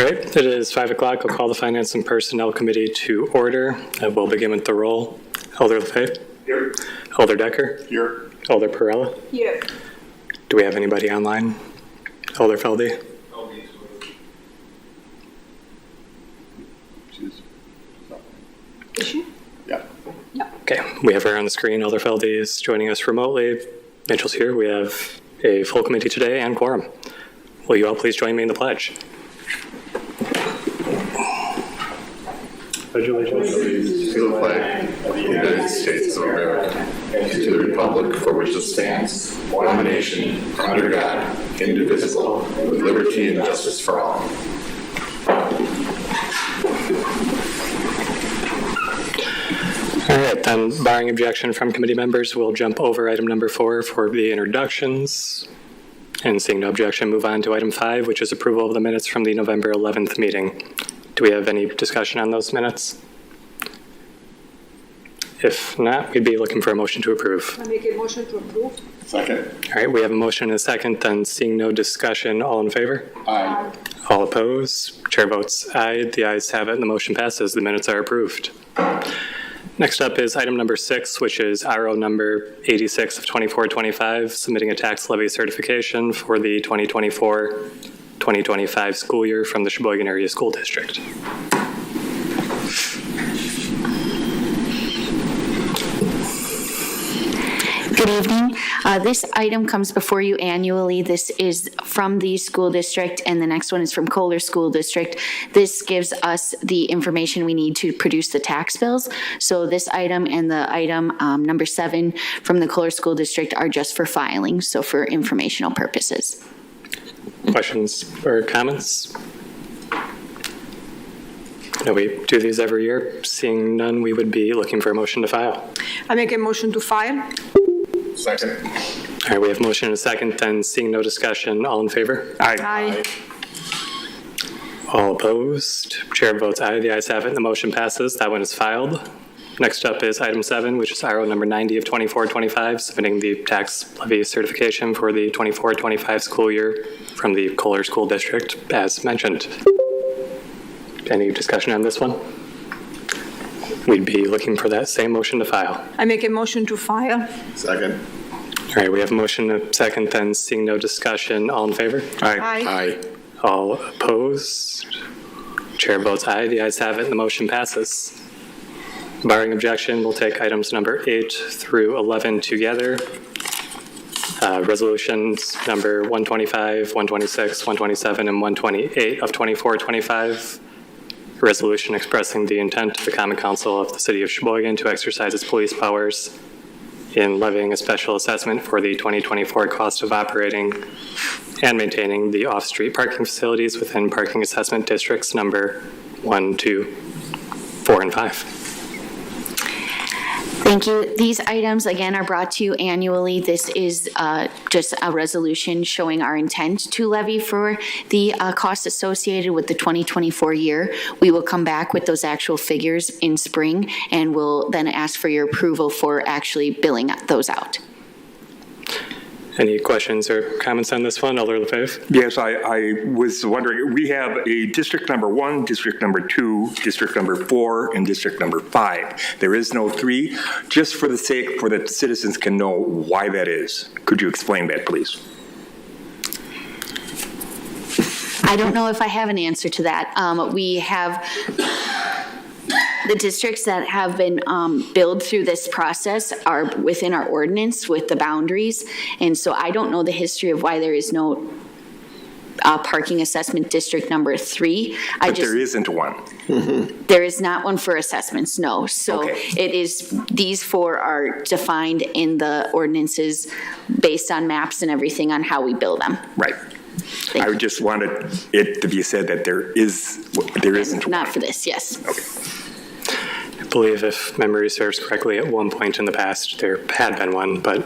All right, it is 5 o'clock. I'll call the Finance and Personnel Committee to order. We'll begin with the roll. Elder Lefebvre? Here. Elder Decker? Here. Elder Perella? Here. Do we have anybody online? Elder Feldy? Is she? Yeah. Yeah. Okay, we have her on the screen. Elder Feldy is joining us remotely. Mitchell's here. We have a full committee today and quorum. Will you all please join me in the pledge? Pledge allegiance To the flag of the United States of America and to the republic for which it stands, one nation, under God, indivisible, with liberty and justice for all. All right, then, barring objection from committee members, we'll jump over item number 4 for the introductions. And seeing no objection, move on to item 5, which is approval of the minutes from the November 11th meeting. Do we have any discussion on those minutes? If not, we'd be looking for a motion to approve. I make a motion to approve. Second. All right, we have a motion and a second, then seeing no discussion, all in favor? Aye. All opposed? Chair votes aye. The ayes have it and the motion passes. The minutes are approved. Next up is item number 6, which is RO number 86 of 2425, submitting a tax levy certification for the 2024-2025 school year from the Sheboygan Area School District. Good evening. This item comes before you annually. This is from the school district, and the next one is from Kohler School District. This gives us the information we need to produce the tax bills. So this item and the item number 7 from the Kohler School District are just for filing, so for informational purposes. Questions or comments? No, we do these every year. Seeing none, we would be looking for a motion to file. I make a motion to file. Second. All right, we have a motion and a second, then seeing no discussion, all in favor? Aye. All opposed? Chair votes aye. The ayes have it and the motion passes. That one is filed. Next up is item 7, which is RO number 90 of 2425, submitting the tax levy certification for the 24-25 school year from the Kohler School District, as mentioned. Any discussion on this one? We'd be looking for that same motion to file. I make a motion to file. Second. All right, we have a motion and a second, then seeing no discussion, all in favor? Aye. Aye. All opposed? Chair votes aye. The ayes have it and the motion passes. Barring objection, we'll take items number 8 through 11 together. Resolutions number 125, 126, 127, and 128 of 2425. Resolution expressing the intent of the Common Council of the City of Sheboygan to exercise its police powers in levying a special assessment for the 2024 cost of operating and maintaining the off-street parking facilities within parking assessment districts number 1, 2, 4, and 5. Thank you. These items, again, are brought to you annually. This is just a resolution showing our intent to levy for the costs associated with the 2024 year. We will come back with those actual figures in spring, and we'll then ask for your approval for actually billing those out. Any questions or comments on this one? Elder Lefebvre? Yes, I was wondering, we have a district number 1, district number 2, district number 4, and district number 5. There is no 3, just for the sake, for the citizens can know why that is. Could you explain that, please? I don't know if I have an answer to that. We have the districts that have been billed through this process are within our ordinance with the boundaries. And so I don't know the history of why there is no parking assessment district number 3. But there isn't one. There is not one for assessments, no. So Okay. it is, these 4 are defined in the ordinances based on maps and everything on how we bill them. Right. I just wanted it to be said that there isn't one. Not for this, yes. Okay. I believe, if memory serves correctly, at one point in the past there had been one, but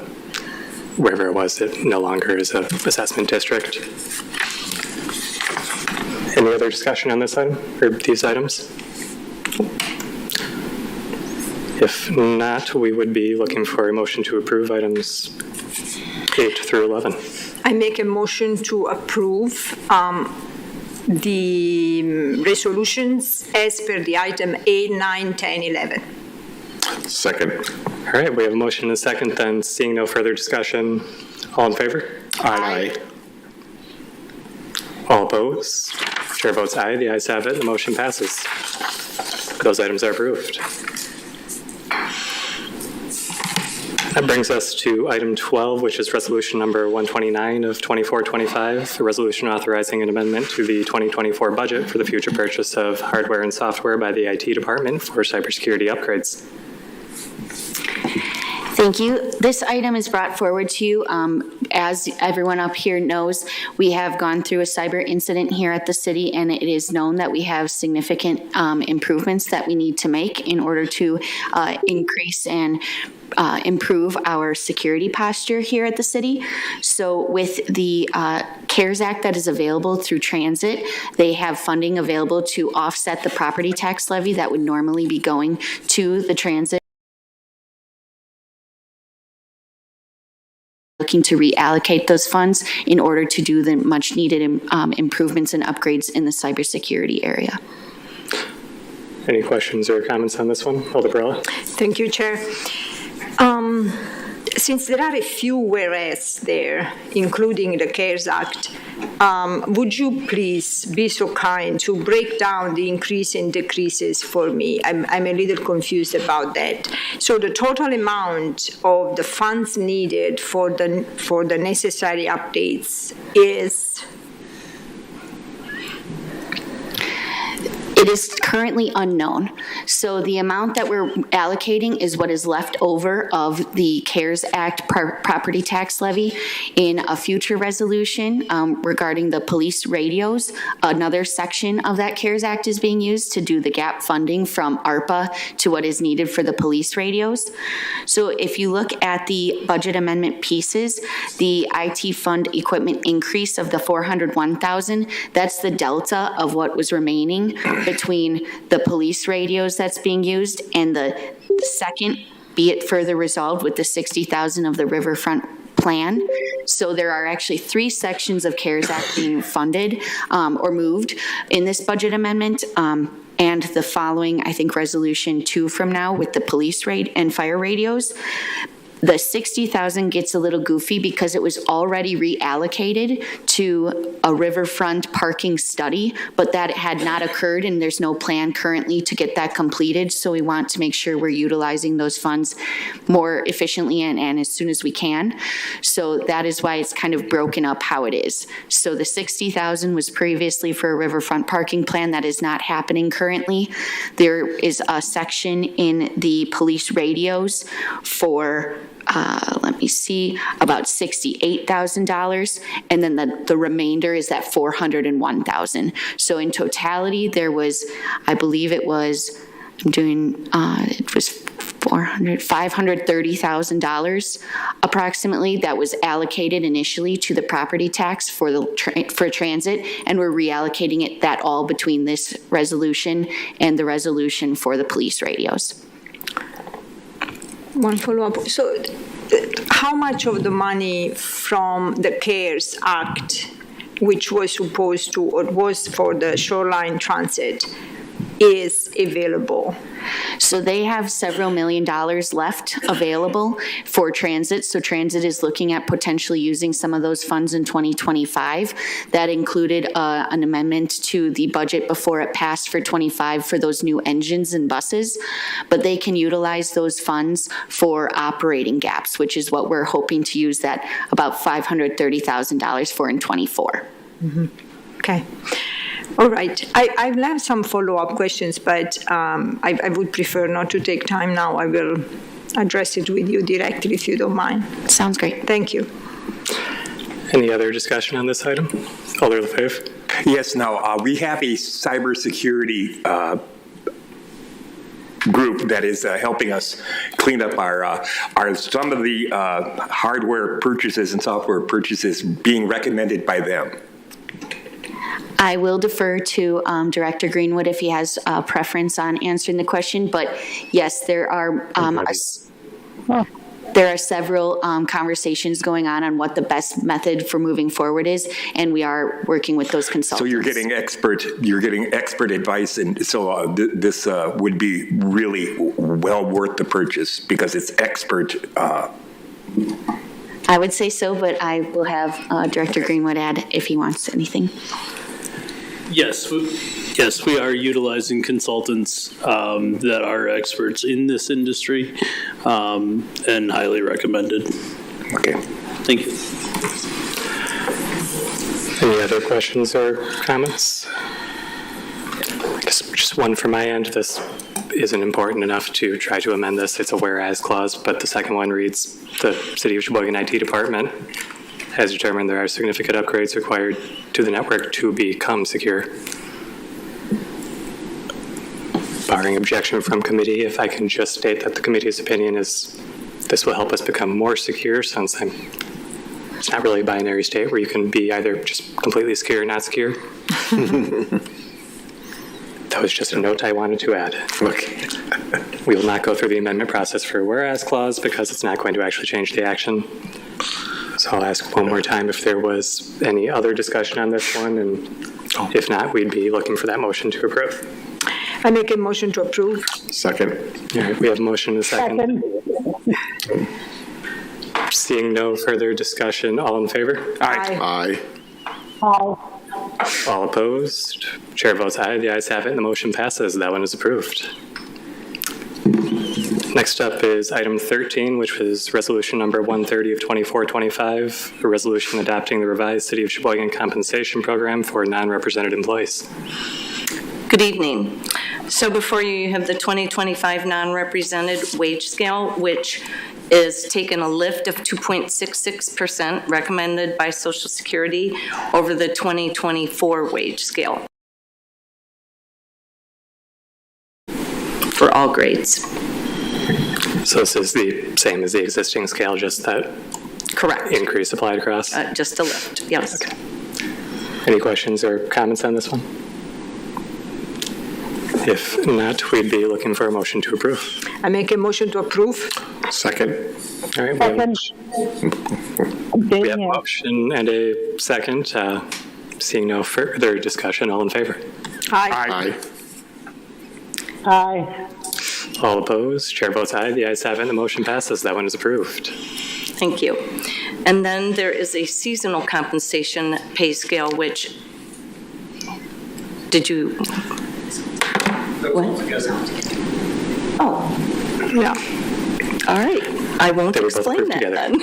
wherever it was, it no longer is an assessment district. Any other discussion on this item, or these items? If not, we would be looking for a motion to approve items 8 through 11. I make a motion to approve the resolutions as per the item A, 9, 10, 11. Second. All right, we have a motion and a second, then seeing no further discussion, all in favor? Aye. All opposed? Chair votes aye, the ayes have it, and the motion passes. Those items are approved. That brings us to item 12, which is resolution number 129 of 2425, a resolution authorizing an amendment to the 2024 budget for the future purchase of hardware and software by the IT department for cybersecurity upgrades. Thank you. This item is brought forward to you. As everyone up here knows, we have gone through a cyber incident here at the city, and it is known that we have significant improvements that we need to make in order to increase and improve our security posture here at the city. So with the CARES Act that is available through transit, they have funding available to offset the property tax levy that would normally be going to the transit. Looking to reallocate those funds in order to do the much needed improvements and upgrades in the cybersecurity area. Any questions or comments on this one? Alder Barella? Thank you, Chair. Since there are a few whereas there, including the CARES Act, would you please be so kind to break down the increase and decreases for me? I'm a little confused about that. So the total amount of the funds needed for the necessary updates is? It is currently unknown. So the amount that we're allocating is what is left over of the CARES Act property tax levy. In a future resolution regarding the police radios, another section of that CARES Act is being used to do the gap funding from ARPA to what is needed for the police radios. So if you look at the budget amendment pieces, the IT fund equipment increase of the $401,000, that's the delta of what was remaining between the police radios that's being used and the second, be it further resolved with the $60,000 of the Riverfront plan. So there are actually three sections of CARES Act being funded or moved in this budget amendment. And the following, I think, resolution 2 from now with the police and fire radios. The $60,000 gets a little goofy because it was already reallocated to a riverfront parking study, but that had not occurred and there's no plan currently to get that completed. So we want to make sure we're utilizing those funds more efficiently and as soon as we can. So that is why it's kind of broken up how it is. So the $60,000 was previously for a riverfront parking plan. That is not happening currently. There is a section in the police radios for let me see, about $68,000, and then the remainder is that $401,000. So in totality, there was, I believe it was, it was $530,000 approximately that was allocated initially to the property tax for for transit, and we're reallocating it that all between this resolution and the resolution for the police radios. One follow-up. So how much of the money from the CARES Act, which was supposed to, or was for the shoreline transit, is available? So they have several $1 million left available for transit. So transit is looking at potentially using some of those funds in 2025. That included an amendment to the budget before it passed for 25 for those new engines and buses. But they can utilize those funds for operating gaps, which is what we're hoping to use that about $530,000 for in 24. Mm-hmm. Okay. All right. I will have some follow-up questions, but I would prefer not to take time now. I will address it with you directly if you don't mind. Sounds great. Thank you. Any other discussion on this item? Alder LaFave? Yes, now, we have a cybersecurity group that is helping us clean up our some of the hardware purchases and software purchases being recommended by them. I will defer to Director Greenwood if he has a preference on answering the question, but yes, there are There are several conversations going on what the best method for moving forward is, and we are working with those consultants. So you're getting expert advice, and so this would be really well worth the purchase because it's expert. I would say so, but I will have Director Greenwood add if he wants anything. Yes, we are utilizing consultants that are experts in this industry and highly recommended. Okay. Thank you. Any other questions or comments? I guess just one from my end. This isn't important enough to try to amend this. It's a whereas clause, but the second one reads, the City of Sheboygan IT Department has determined there are significant upgrades required to the network to become secure. Barring objection from committee, if I can just state that the committee's opinion is this will help us become more secure, since it's not really a binary state where you can be either just completely secure or not secure. That was just a note I wanted to add. Okay. We will not go through the amendment process for a whereas clause because it's not going to actually change the action. So I'll ask one more time if there was any other discussion on this one, and if not, we'd be looking for that motion to approve. I make a motion to approve. Second. All right, we have a motion and a second. Seeing no further discussion, all in favor? Aye. Aye. All opposed? Chair votes aye. The ayes have it, and the motion passes. That one is approved. Next up is item 13, which was resolution number 130 of 2425, a resolution adopting the revised City of Sheboygan compensation program for non-represented employees. Good evening. So before you have the 2025 non-represented wage scale, which is taking a lift of 2.66% recommended by Social Security over the 2024 wage scale for all grades. So this is the same as the existing scale, just that Correct. increase applied across? Just a lift, yes. Okay. Any questions or comments on this one? If not, we'd be looking for a motion to approve. I make a motion to approve. Second. All right, we have a motion and a second. Seeing no further discussion, all in favor? Aye. Aye. All opposed? Chair votes aye. The ayes have it, and the motion passes. That one is approved. Thank you. And then there is a seasonal compensation pay scale, which, did you? What? Oh, Yeah. all right. I won't They were both explain grouped that together. then.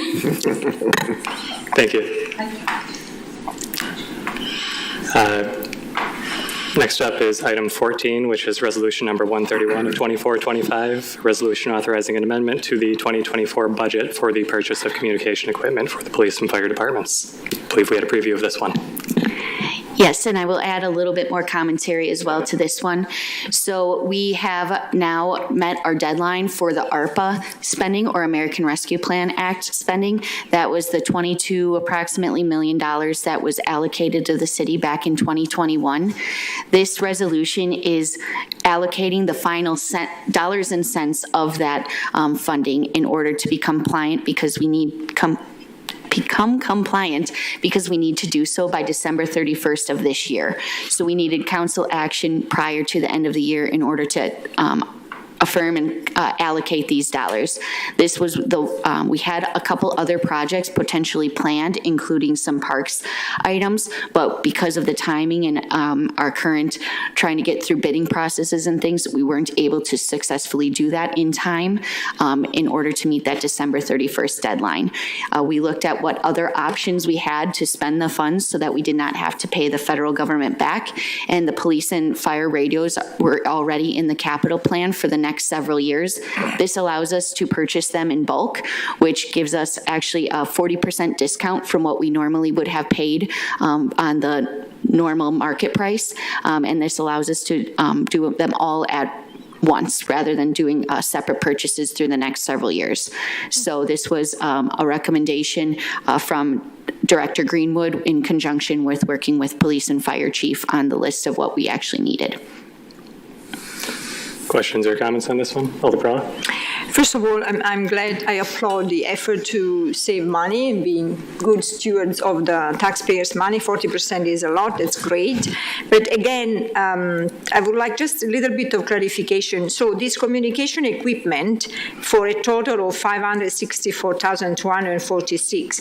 Thank you. Next up is item 14, which is resolution number 131 of 2425, resolution authorizing an amendment to the 2024 budget for the purchase of communication equipment for the police and fire departments. I believe we had a preview of this one. Yes, and I will add a little bit more commentary as well to this one. So we have now met our deadline for the ARPA spending, or American Rescue Plan Act spending. That was the approximately $22 million that was allocated to the city back in 2021. This resolution is allocating the final dollars and cents of that funding in order to be compliant, because we need become compliant because we need to do so by December 31st of this year. So we needed council action prior to the end of the year in order to affirm and allocate these dollars. This was we had a couple other projects potentially planned, including some parks items, but because of the timing and our current trying to get through bidding processes and things, we weren't able to successfully do that in time in order to meet that December 31st deadline. We looked at what other options we had to spend the funds so that we did not have to pay the federal government back, and the police and fire radios were already in the capital plan for the next several years. This allows us to purchase them in bulk, which gives us actually a 40% discount from what we normally would have paid on the normal market price. And this allows us to do them all at once rather than doing separate purchases through the next several years. So this was a recommendation from Director Greenwood in conjunction with working with police and fire chief on the list of what we actually needed. Questions or comments on this one? Alder Perla? First of all, I'm glad. I applaud the effort to save money and being good stewards of the taxpayers' money. 40% is a lot. That's great. But again, I would like just a little bit of clarification. So this communication equipment for a total of $564,246.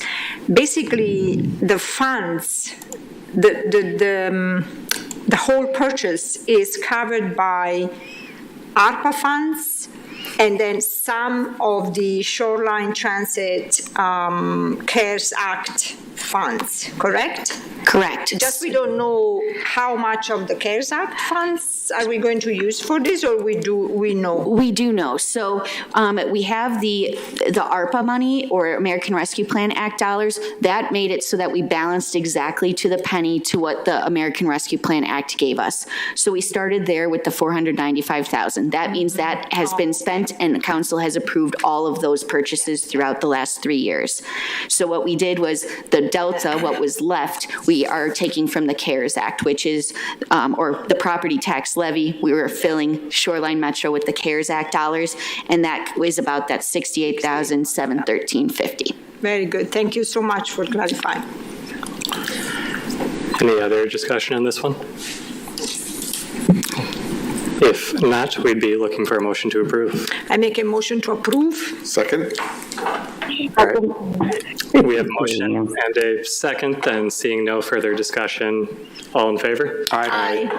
Basically, the funds, the whole purchase is covered by ARPA funds, and then some of the Shoreline Transit CARES Act funds, correct? Correct. Just we don't know how much of the CARES Act funds are we going to use for this, or we know? We do know. So we have the ARPA money, or American Rescue Plan Act dollars. That made it so that we balanced exactly to the penny to what the American Rescue Plan Act gave us. So we started there with the $495,000. That means that has been spent, and the council has approved all of those purchases throughout the last 3 years. So what we did was the delta, what was left, we are taking from the CARES Act, which is, or the property tax levy. We were filling Shoreline Metro with the CARES Act dollars, and that was about that $68,713.50. Very good. Thank you so much for clarifying. Any other discussion on this one? If not, we'd be looking for a motion to approve. I make a motion to approve. Second? All right. We have a motion and a second, and seeing no further discussion, all in favor? Aye.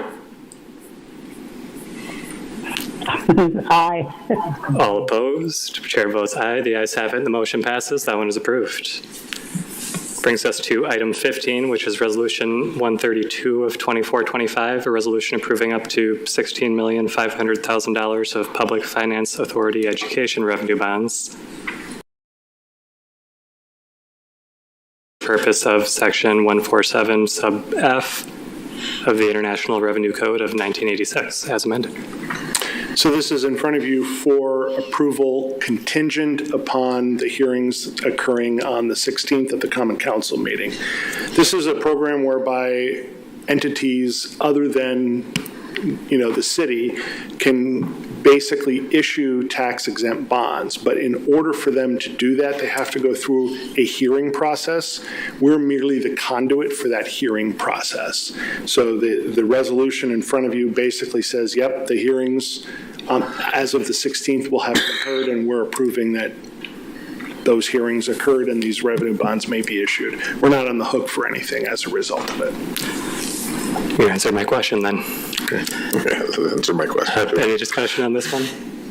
Aye. All opposed? Chair votes aye. The ayes have it, and the motion passes. That one is approved. Brings us to item 15, which is Resolution 132 of 2425, a resolution approving up to $16,500,000 of Public Finance Authority education revenue bonds. Purpose of Section 147 sub F of the International Revenue Code of 1986, as amended. So this is in front of you for approval contingent upon the hearings occurring on the 16th at the Common Council meeting. This is a program whereby entities other than, the city can basically issue tax-exempt bonds. But in order for them to do that, they have to go through a hearing process. We're merely the conduit for that hearing process. So the resolution in front of you basically says, yep, the hearings as of the 16th will have been heard, and we're approving that those hearings occurred and these revenue bonds may be issued. We're not on the hook for anything as a result of it. You answered my question then. Okay. Answer my question. Any discussion on this one?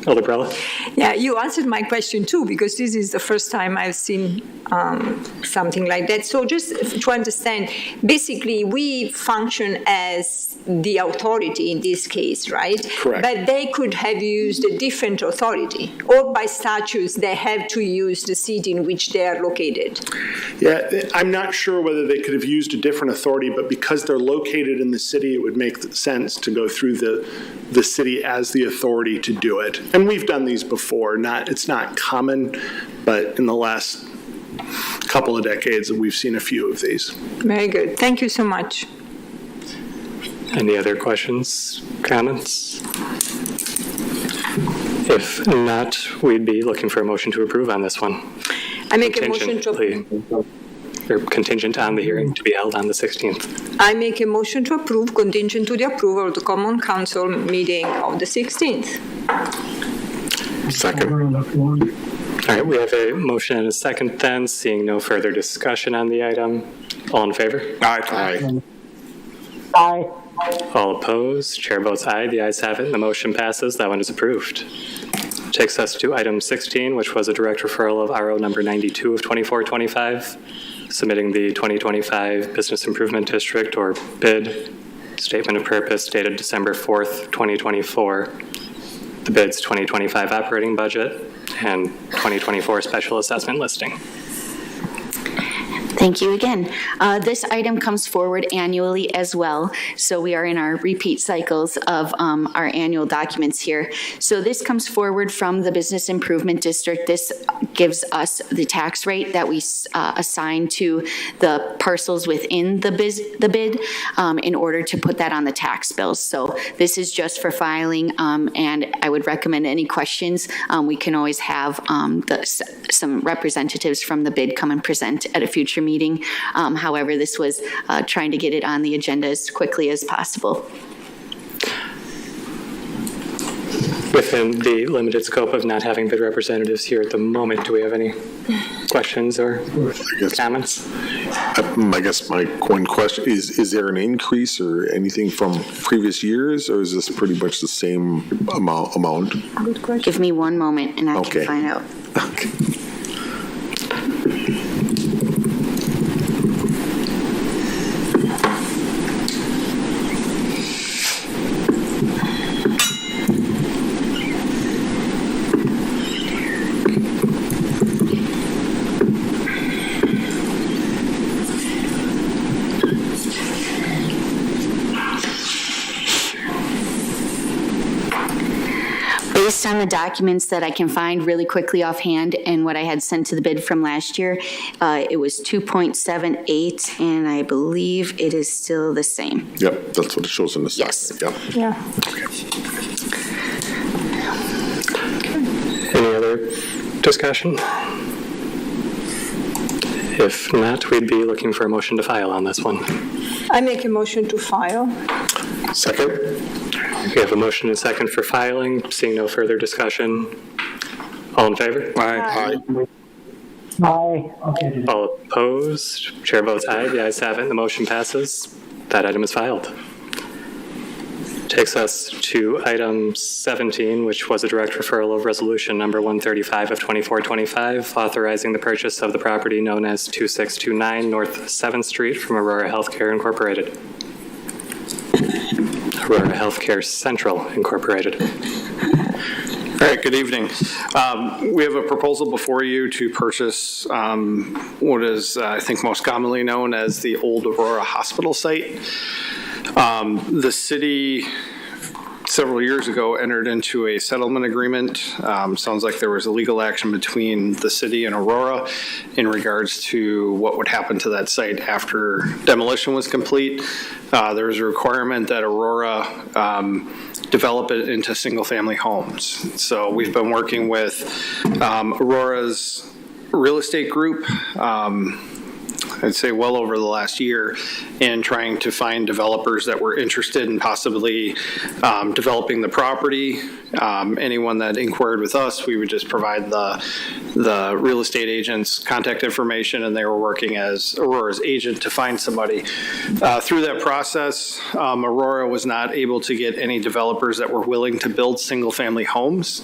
Alder Brella? Yeah, you answered my question too, because this is the first time I've seen something like that. So just to understand, basically we function as the authority in this case, right? Correct. But they could have used a different authority, or by statutes they have to use the seat in which they are located. Yeah, I'm not sure whether they could have used a different authority, but because they're located in the city, it would make sense to go through the city as the authority to do it. And we've done these before. It's not common, but in the last couple of decades, we've seen a few of these. Very good. Thank you so much. Any other questions, comments? If not, we'd be looking for a motion to approve on this one. I make a motion to approve. Or contingent on the hearing to be held on the 16th. I make a motion to approve contingent to the approval of the Common Council meeting of the 16th. Second? All right, we have a motion and a second then. Seeing no further discussion on the item. All in favor? Aye. Aye. All opposed? Chair votes aye. The ayes have it, and the motion passes. That one is approved. Takes us to item 16, which was a direct referral of RO number 92 of 2425, submitting the 2025 Business Improvement District, or BID, Statement of Purpose dated December 4th, 2024, the BID's 2025 operating budget, and 2024 special assessment listing. Thank you again. This item comes forward annually as well, so we are in our repeat cycles of our annual documents here. So this comes forward from the Business Improvement District. This gives us the tax rate that we assign to the parcels within the bid in order to put that on the tax bills. So this is just for filing, and I would recommend any questions. We can always have some representatives from the bid come and present at a future meeting. However, this was trying to get it on the agenda as quickly as possible. Within the limited scope of not having bid representatives here at the moment, do we have any questions or comments? I guess my one question is there an increase or anything from previous years, or is this pretty much the same amount? Good question. Give me one moment and I can find out. Okay. Based on the documents that I can find really quickly offhand and what I had sent to the bid from last year, it was 2.78, and I believe it is still the same. Yep, that's what it shows in the site. Yes. Yep. Yeah. Any other discussion? If not, we'd be looking for a motion to file on this one. I make a motion to file. Second? We have a motion and second for filing. Seeing no further discussion. All in favor? Aye. Aye. Okay. All opposed? Chair votes aye. The ayes have it. The motion passes. That item is filed. Takes us to item 17, which was a direct referral of resolution number 135 of 2425, authorizing the purchase of the property known as 2629 North 7th Street from Aurora Healthcare Incorporated. Aurora Healthcare Central Incorporated. All right, good evening. We have a proposal before you to purchase what is, I think, most commonly known as the old Aurora Hospital site. The city several years ago entered into a settlement agreement. Sounds like there was a legal action between the city and Aurora in regards to what would happen to that site after demolition was complete. There was a requirement that Aurora develop it into single-family homes. So we've been working with Aurora's real estate group, I'd say well over the last year, in trying to find developers that were interested in possibly developing the property. Anyone that inquired with us, we would just provide the real estate agent's contact information, and they were working as Aurora's agent to find somebody. Through that process, Aurora was not able to get any developers that were willing to build single-family homes.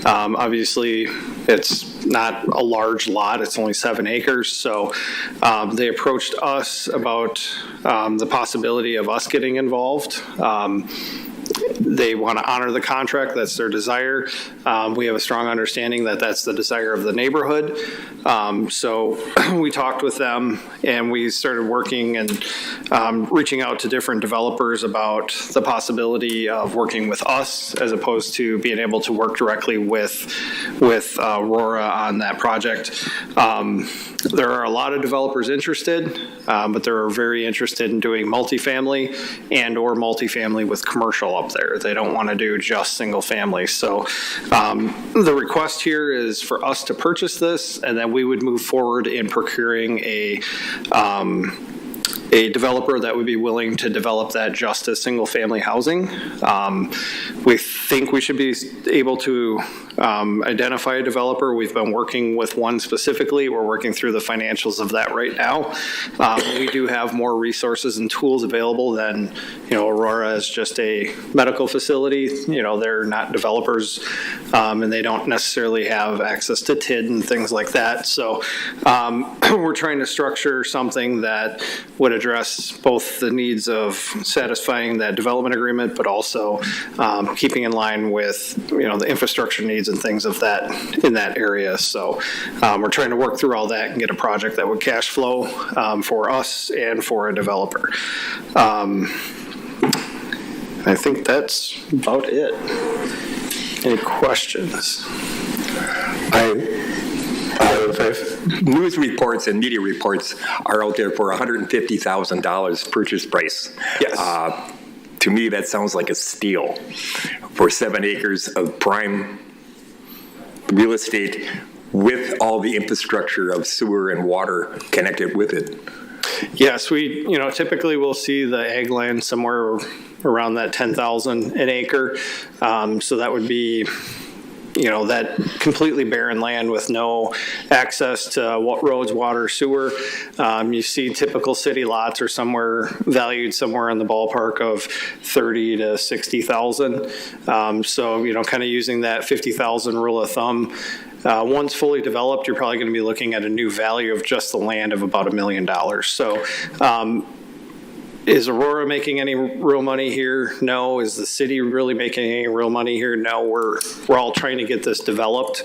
Obviously, it's not a large lot, it's only 7 acres, so they approached us about the possibility of us getting involved. They want to honor the contract. That's their desire. We have a strong understanding that that's the desire of the neighborhood. So we talked with them, and we started working and reaching out to different developers about the possibility of working with us as opposed to being able to work directly with Aurora on that project. There are a lot of developers interested, but they're very interested in doing multifamily and or multifamily with commercial up there. They don't want to do just single family. So the request here is for us to purchase this, and then we would move forward in procuring a developer that would be willing to develop that just as single-family housing. We think we should be able to identify a developer. We've been working with one specifically. We're working through the financials of that right now. We do have more resources and tools available than, Aurora is just a medical facility. They're not developers, and they don't necessarily have access to TID and things like that. So we're trying to structure something that would address address both the needs of satisfying that development agreement, but also keeping in line with, the infrastructure needs and things of that in that area. So we're trying to work through all that and get a project that would cash flow for us and for a developer. I think that's about it. Any questions? News reports and media reports are out there for $150,000 purchase price. Yes. To me, that sounds like a steal for 7 acres of prime real estate with all the infrastructure of sewer and water connected with it. Yes, we, typically we'll see the ag land somewhere around that 10,000 an acre. So that would be, that completely barren land with no access to what roads, water, sewer. You see typical city lots are valued somewhere in the ballpark of 30 to 60,000. So, kind of using that 50,000 rule of thumb. Once fully developed, you're probably going to be looking at a new value of just the land of about $1 million. So is Aurora making any real money here? No. Is the city really making any real money here? No. We're all trying to get this developed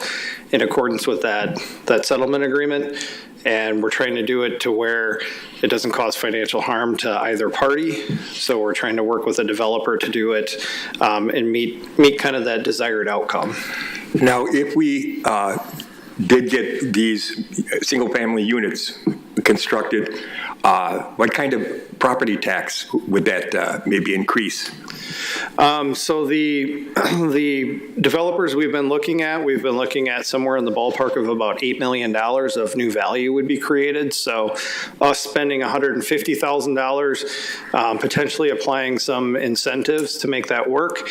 in accordance with that settlement agreement. And we're trying to do it to where it doesn't cause financial harm to either party. So we're trying to work with a developer to do it and meet kind of that desired outcome. Now, if we did get these single-family units constructed, what kind of property tax would that maybe increase? So the developers we've been looking at somewhere in the ballpark of about $8 million of new value would be created. So us spending $150,000, potentially applying some incentives to make that work,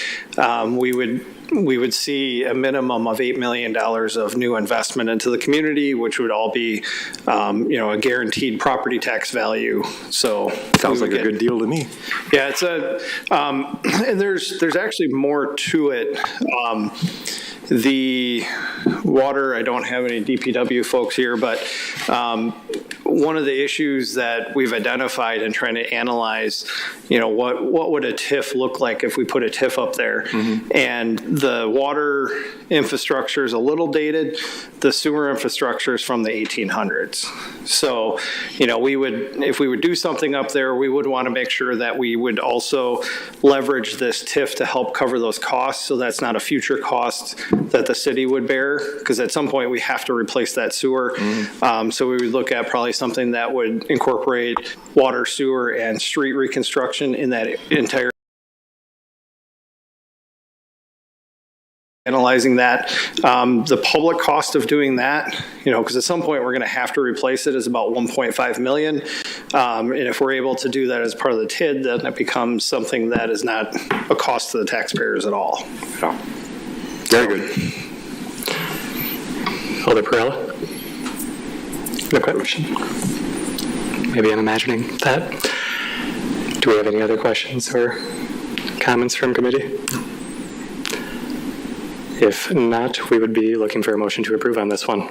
we would see a minimum of $8 million of new investment into the community, which would all be, a guaranteed property tax value. So sounds like a good deal to me. Yeah, it's and there's actually more to it. The water, I don't have any DPW folks here, but one of the issues that we've identified in trying to analyze, what would a TIF look like if we put a TIF up there? Mm-hmm. And the water infrastructure is a little dated. The sewer infrastructure is from the 1800s. So, if we would do something up there, we would want to make sure that we would also leverage this TIF to help cover those costs. So that's not a future cost that the city would bear, because at some point we have to replace that sewer. Mm-hmm. So we would look at probably something that would incorporate water, sewer, and street reconstruction in that entire. Analyzing that, the public cost of doing that, because at some point we're going to have to replace it, is about $1.5 million. And if we're able to do that as part of the TID, then it becomes something that is not a cost to the taxpayers at all. So, very good. Alder Perella? No question. Maybe I'm imagining that. Do we have any other questions or comments from committee? If not, we would be looking for a motion to approve on this one.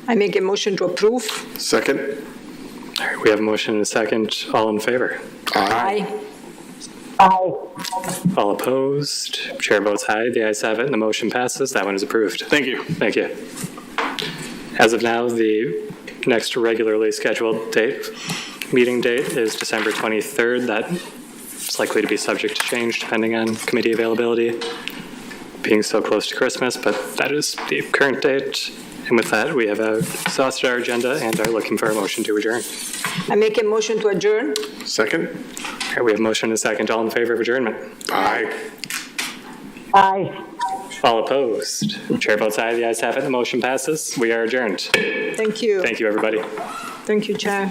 I make a motion to approve. Second. All right, we have a motion and a second. All in favor? Aye. Aye. All opposed? Chair votes aye. The ayes have it, and the motion passes. That one is approved. Thank you. Thank you. As of now, the next regularly scheduled meeting date is December 23rd. That is likely to be subject to change depending on committee availability, being so close to Christmas, but that is the current date. And with that, we have exhausted our agenda and are looking for a motion to adjourn. I make a motion to adjourn. Second. All right, we have a motion and a second. All in favor of adjournment? Aye. Aye. All opposed? Chair votes aye. The ayes have it. The motion passes. We are adjourned. Thank you. Thank you, everybody. Thank you, Chair.